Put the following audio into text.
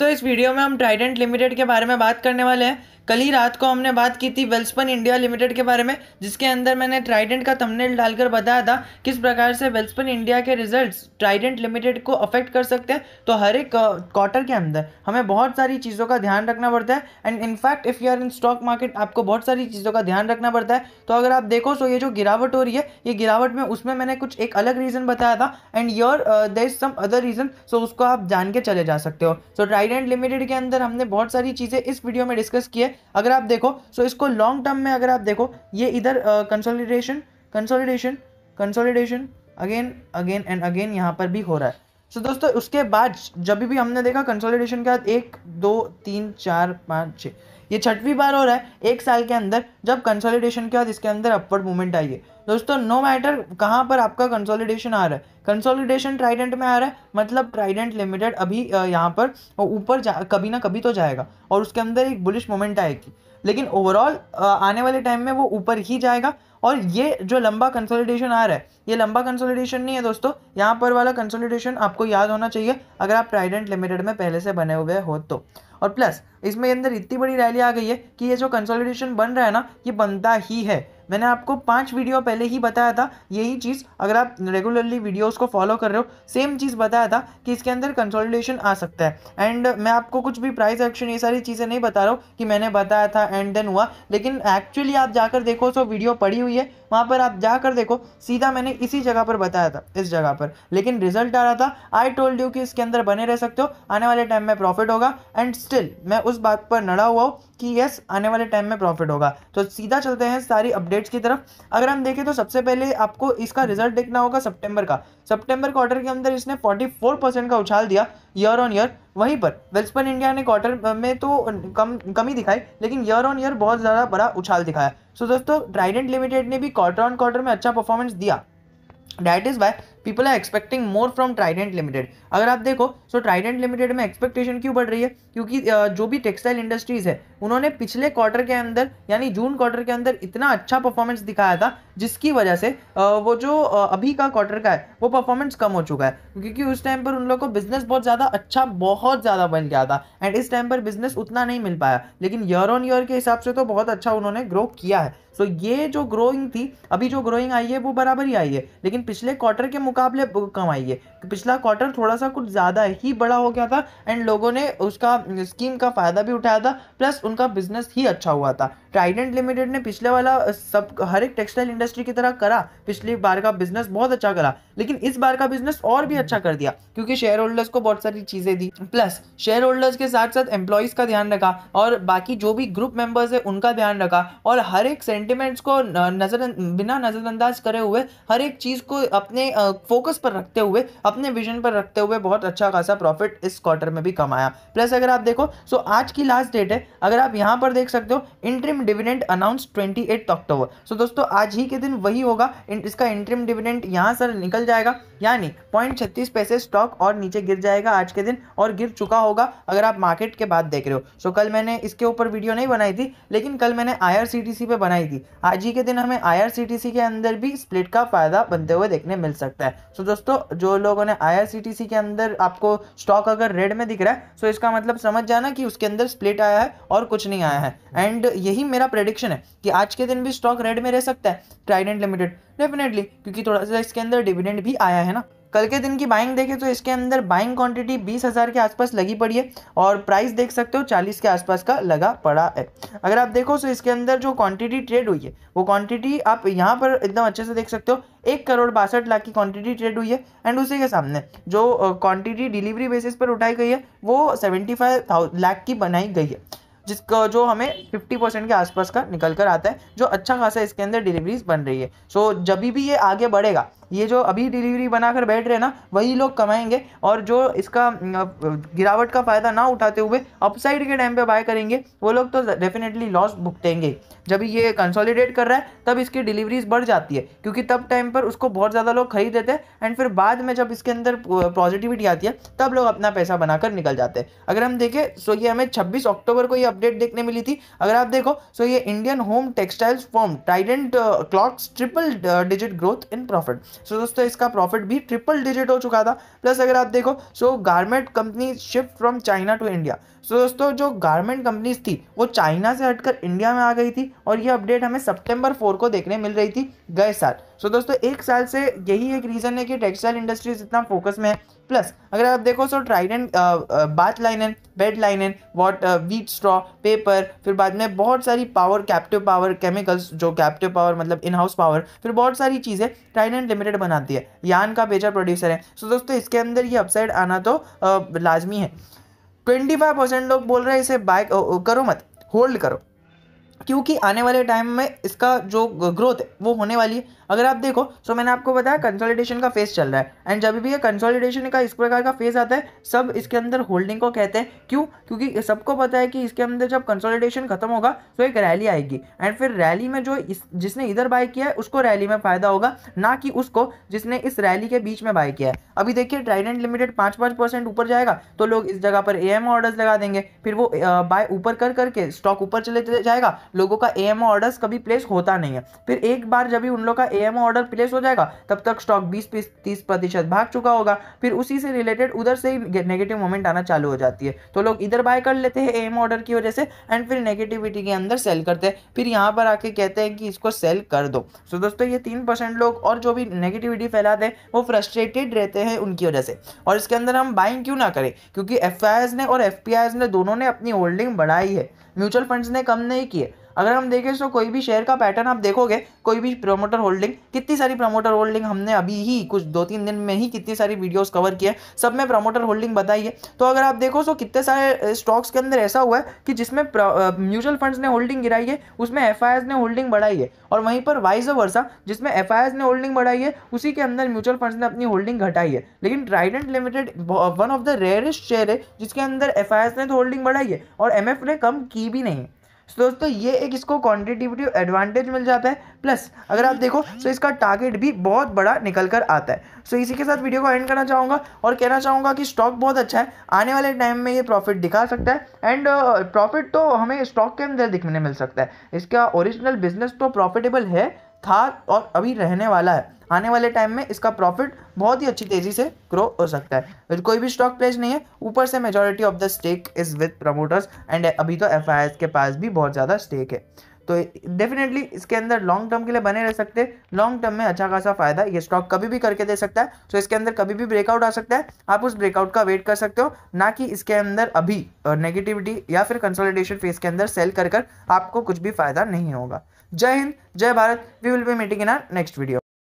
तो इस वीडियो में हम ट्राइडेंट लिमिटेड के बारे में बात करने वाले हैं। कल ही रात को हमने बात की थी वेल्सपन इंडिया लिमिटेड के बारे में, जिसके अंदर मैंने ट्राइडेंट का थंबनेल डालकर बताया था किस प्रकार से वेल्सपन इंडिया के रिजल्ट्स ट्राइडेंट लिमिटेड को अफेक्ट कर सकते हैं। तो हर एक क्वार्टर के अंदर हमें बहुत सारी चीज़ों का ध्यान रखना पड़ता है and in fact if you are in stock market आपको बहुत सारी चीज़ों का ध्यान रखना पड़ता है। तो अगर आप देखो तो ये जो गिरावट हो रही है, ये गिरावट में उसमें मैंने कुछ एक अलग रीज़न बताया था and your there is some other reason, so उसको आप जान के चले जा सकते हो। सो ट्राइडेंट लिमिटेड के अंदर हमने बहुत सारी चीज़ें इस वीडियो में डिस्कस की है। अगर आप देखो सो इसको लॉन्ग टर्म में अगर आप देखो, ये इधर consolidation consolidation consolidation again again and again यहाँ पर भी हो रहा है। सो दोस्तों उसके बाद जब भी हमने देखा कंसोलिडेशन के बाद 1 2 3 4 5 6 ये छठवीं बार हो रहा है एक साल के अंदर जब कंसोलिडेशन के बाद इसके अंदर अपवर्ड मूवमेंट आई है। दोस्तों नो मैटर कहाँ पर आपका कंसोलिडेशन आ रहा है, कंसोलिडेशन ट्राइडेंट में आ रहा है मतलब ट्राइडेंट लिमिटेड अभी यहाँ पर ऊपर कभी ना कभी तो जाएगा और उसके अंदर एक बुलिश मोमेंट आएगी, लेकिन ओवरऑल आने वाले टाइम में वो ऊपर ही जाएगा। और ये जो लंबा कंसोलिडेशन आ रहा है ये लंबा कंसोलिडेशन नहीं है दोस्तों, यहाँ पर वाला कंसोलिडेशन आपको याद होना चाहिए अगर आप ट्राइडेंट लिमिटेड में पहले से बने हुए हो तो। और प्लस इसमें अंदर इतनी बड़ी रैली आ गई है कि ये जो कंसोलिडेशन बन रहा है ना ये बनता ही है। मैंने आपको 5 वीडियो पहले ही बताया था यही चीज़, अगर आप रेगुलरली वीडियोस को फॉलो कर रहे हो सेम चीज़ बताया था कि इसके अंदर कंसोलिडेशन आ सकता है। एंड मैं आपको कुछ भी प्राइस एक्शन ये सारी चीज़ें नहीं बता रहा हूँ कि मैंने बताया था एंड देन हुआ, लेकिन एक्चुअली आप जाकर देखो तो वीडियो पड़ी हुई है वहाँ पर आप जाकर देखो, सीधा मैंने इसी जगह पर बताया था इस जगह पर, लेकिन रिजल्ट आ रहा था आई टोल्ड यू कि इसके अंदर बने रह सकते हो, आने वाले टाइम में प्रॉफिट होगा एंड स्टिल मैं उस बात पर नड़ा हुआ हूँ कि यस आने वाले टाइम में प्रॉफिट होगा। तो सीधा चलते हैं सारी अपडेट्स की तरफ। अगर हम देखें तो सबसे पहले आपको इसका रिजल्ट देखना होगा सितंबर का। सितंबर क्वार्टर के अंदर इसने 44% का उछाल दिया ईयर ऑन ईयर। वहीं पर वेल्सपन इंडिया ने क्वार्टर में तो कमी दिखाई, लेकिन ईयर ऑन ईयर बहुत ज़्यादा बड़ा उछाल दिखाया। सो दोस्तों ट्राइडेंट लिमिटेड ने भी क्वार्टर ऑन क्वार्टर में अच्छा परफॉर्मेंस दिया। That is why people are expecting more from Trident Limited. अगर आप देखो सो ट्राइडेंट लिमिटेड में एक्सपेक्टेशन क्यों बढ़ रही है, क्योंकि जो भी टेक्सटाइल इंडस्ट्रीज है उन्होंने पिछले क्वार्टर के अंदर यानी जून क्वार्टर के अंदर इतना अच्छा परफॉर्मेंस दिखाया था जिसकी वजह से वो जो अभी का क्वार्टर का है वो परफॉर्मेंस कम हो चुका है, क्योंकि उस टाइम पर उन लोगों को बिजनेस बहुत ज़्यादा बन गया था एंड इस टाइम पर बिजनेस उतना नहीं मिल पाया, लेकिन ईयर ऑन ईयर के हिसाब से तो बहुत अच्छा उन्होंने ग्रो किया है। सो ये जो ग्रोइंग थी अभी जो ग्रोइंग आई है वो बराबर ही आई है, लेकिन पिछले क्वार्टर के मुकाबले कम आई है। पिछला क्वार्टर थोड़ा सा कुछ ज़्यादा ही बड़ा हो गया था एंड लोगों ने उसका स्कीम का फ़ायदा भी उठाया था, प्लस उनका बिजनेस ही अच्छा हुआ था। ट्राइडेंट लिमिटेड ने पिछले वाला सब हर एक टेक्सटाइल इंडस्ट्री की तरह करा, पिछली बार का बिजनेस बहुत अच्छा करा, लेकिन इस बार का बिजनेस और भी अच्छा कर दिया क्योंकि शेयर होल्डर्स को बहुत सारी चीज़ें दी, प्लस शेयर होल्डर्स के साथ साथ एम्प्लॉयज़ का ध्यान रखा और बाकी जो भी ग्रुप मेंबर्स है उनका ध्यान रखा और हर एक सेंटिमेंट्स को बिना नज़रअंदाज करे हुए हर एक चीज़ को अपने फोकस पर रखते हुए अपने विजन पर रखते हुए बहुत अच्छा खासा प्रॉफिट इस क्वार्टर में भी कमाया। प्लस अगर आप देखो सो आज की लास्ट डेट है, अगर आप यहाँ पर देख सकते हो इंटरिम डिविडेंड अनाउंस 28 अक्टूबर। सो दोस्तों आज ही के दिन वही होगा, इसका इंटरिम डिविडेंड यहाँ से निकल जाएगा, यानी 0.36 स्टॉक और नीचे गिर जाएगा आज के दिन और गिर चुका होगा अगर आप मार्केट के बाद देख रहे हो। सो कल मैंने इसके ऊपर वीडियो नहीं बनाई थी, लेकिन कल मैंने IRCTC पे बनाई थी। आज ही के दिन हमें IRCTC के अंदर भी स्प्लिट का फायदा बनते हुए देखने मिल सकता है। सो दोस्तों जो लोगों ने IRCTC के अंदर आपको स्टॉक अगर रेड में दिख रहा है सो इसका मतलब समझ जाना कि उसके अंदर स्प्लिट आया है और कुछ नहीं आया है, एंड यही मेरा प्रेडिक्शन है कि आज के दिन भी स्टॉक रेड में रह सकता है ट्राइडेंट लिमिटेड डेफिनेटली, क्योंकि थोड़ा सा इसके अंदर डिविडेंड भी आया है ना। कल के दिन की बाइंग देखें तो इसके अंदर बाइंग क्वांटिटी 20,000 के आसपास लगी पड़ी है और प्राइस देख सकते हो 40 के आसपास का लगा पड़ा है। अगर आप देखो तो इसके अंदर जो क्वांटिटी ट्रेड हुई है वो क्वांटिटी आप यहाँ पर एकदम अच्छे से देख सकते हो, 1,62,62,00,000 की क्वांटिटी ट्रेड हुई है एंड उसी के सामने जो क्वांटिटी डिलीवरी बेसिस पर उठाई गई है वो 75 लाख की बनाई गई है, जिसका जो हमें 50% के आसपास का निकल कर आता है, जो अच्छा खासा इसके अंदर डिलीवरीज बन रही है। सो जब भी ये आगे बढ़ेगा, ये जो अभी डिलीवरी बनाकर बैठ रहे हैं ना वही लोग कमाएंगे और जो इसका गिरावट का फ़ायदा ना उठाते हुए अपसाइड के टाइम पे बाय करेंगे वो लोग तो डेफिनेटली लॉस भुगतेंगे। जब ये कंसोलिडेट कर रहा है तब इसकी डिलीवरीज बढ़ जाती है, क्योंकि तब टाइम पर उसको बहुत ज़्यादा लोग खरीद देते हैं एंड फिर बाद में जब इसके अंदर पॉजिटिविटी आती है तब लोग अपना पैसा बनाकर निकल जाते हैं। अगर हम देखें सो ये हमें 26 अक्टूबर को ये अपडेट देखने मिली थी। अगर आप देखो सो ये Indian home textiles firm Trident clocks triple digit growth in profit. So दोस्तों इसका प्रॉफिट भी ट्रिपल डिजिट हो चुका था। प्लस अगर आप देखो so garment company shift from China to India. So दोस्तों जो गारमेंट कंपनीज थी वो चाइना से हटकर इंडिया में आ गई थी और ये अपडेट हमें सितंबर 4 को देखने मिल रही थी गए साल। सो दोस्तों एक साल से यही एक रीज़न है कि टेक्सटाइल इंडस्ट्रीज इतना फोकस में है। प्लस अगर आप देखो so Trident bath लाइनन, bed लाइनन, wheat straw, paper, फिर बाद में बहुत सारी पावर, कैप्टिव पावर केमिकल्स, जो कैप्टिव पावर मतलब इन हाउस पावर, फिर बहुत सारी चीज़ें ट्राइडेंट लिमिटेड बनाती है, यान का मेजर प्रोड्यूसर है। सो दोस्तों इसके अंदर ये अपसाइड आना तो लाजमी है। 25% लोग बोल रहे हैं इसे बाय करो मत, होल्ड करो, क्योंकि आने वाले टाइम में इसका जो ग्रोथ है वो होने वाली है। अगर आप देखो सो मैंने आपको बताया कंसोलिडेशन का फेज चल रहा है, एंड जब भी ये कंसोलिडेशन का इस प्रकार का फेज आता है सब इसके अंदर होल्डिंग को कहते हैं। क्यों? क्योंकि सबको पता है कि इसके अंदर जब कंसोलिडेशन खत्म होगा तो एक रैली आएगी, एंड फिर रैली में जो जिसने इधर बाय किया है उसको रैली में फायदा होगा, ना कि उसको जिसने इस रैली के बीच में बाय किया है। अभी देखिए ट्राइडेंट लिमिटेड 5% ऊपर जाएगा तो लोग इस जगह पर एएम ऑर्डर्स लगा देंगे, फिर वो बाय ऊपर कर करके स्टॉक ऊपर चले जाएगा, लोगों का एएम ऑर्डर्स कभी प्लेस होता नहीं है। फिर एक बार जब भी उन लोग का एएम ऑर्डर प्लेस हो जाएगा तब तक स्टॉक 20-30% भाग चुका होगा, फिर उसी से रिलेटेड उधर से ही नेगेटिव मोमेंट आना चालू हो जाती है, तो लोग इधर बाय कर लेते हैं एएम ऑर्डर की वजह से, एंड फिर नेगेटिविटी के अंदर सेल करते हैं, फिर यहाँ पर आके कहते हैं कि इसको सेल कर दो। सो दोस्तों ये 3% लोग और जो भी नेगेटिविटी फैलाते हैं वो फ्रस्ट्रेटेड रहते हैं उनकी वजह से। और इसके अंदर हम बाइंग क्यों ना करें? क्योंकि एफआईआईज ने और एफपीआईज ने दोनों ने अपनी होल्डिंग बढ़ाई है, म्यूचुअल फंड्स ने कम नहीं किए। अगर हम देखें तो कोई भी शेयर का पैटर्न आप देखोगे, कोई भी प्रमोटर होल्डिंग, कितनी सारी प्रमोटर होल्डिंग हमने अभी ही कुछ 2-3 दिन में ही कितनी सारी वीडियोस कवर किए, सब में प्रमोटर होल्डिंग बताई है। तो अगर आप देखो तो कितने सारे स्टॉक्स के अंदर ऐसा हुआ है कि जिसमें म्यूचुअल फंड्स ने होल्डिंग गिराई है उसमें एफआईआईज ने होल्डिंग बढ़ाई है, और वहीं पर वाइस वर्सा जिसमें एफआईआईज ने होल्डिंग बढ़ाई है उसी के अंदर म्यूचुअल फंड्स ने अपनी होल्डिंग घटाई है। लेकिन Trident limited one of the rarest share है जिसके अंदर एफआईआईज ने तो होल्डिंग बढ़ाई है और एमएफ ने कम की भी नहीं। तो दोस्तों ये एक इसको क्वांटिटेटिव एडवांटेज मिल जाता है। प्लस अगर आप देखो तो इसका टारगेट भी बहुत बड़ा निकल कर आता है। सो इसी के साथ वीडियो को एंड करना चाहूँगा और कहना चाहूँगा कि स्टॉक बहुत अच्छा है, आने वाले टाइम में ये प्रॉफिट दिखा सकता है, एंड प्रॉफिट तो हमें स्टॉक के अंदर दिखने मिल सकता है। इसका ओरिजिनल बिजनेस तो प्रॉफिटेबल है, था और अभी रहने वाला है। आने वाले टाइम में इसका प्रॉफिट बहुत ही अच्छी तेज़ी से ग्रो हो सकता है। कोई भी स्टॉक प्लेस नहीं है, ऊपर से majority of the stake is with promoters, and अभी तो एफआईआईज के पास भी बहुत ज़्यादा स्टेक है। तो डेफिनेटली इसके अंदर लॉन्ग टर्म के लिए बने रह सकते हैं, लॉन्ग टर्म में अच्छा खासा फायदा ये स्टॉक कभी भी करके दे सकता है। तो इसके अंदर कभी भी ब्रेकआउट आ सकता है, आप उस ब्रेकआउट का वेट कर सकते हो, ना कि इसके अंदर अभी नेगेटिविटी या फिर कंसोलिडेशन फेज के अंदर सेल कर आपको कुछ भी फायदा नहीं होगा। जय हिंद, जय Bharat. We will be meeting in our next video.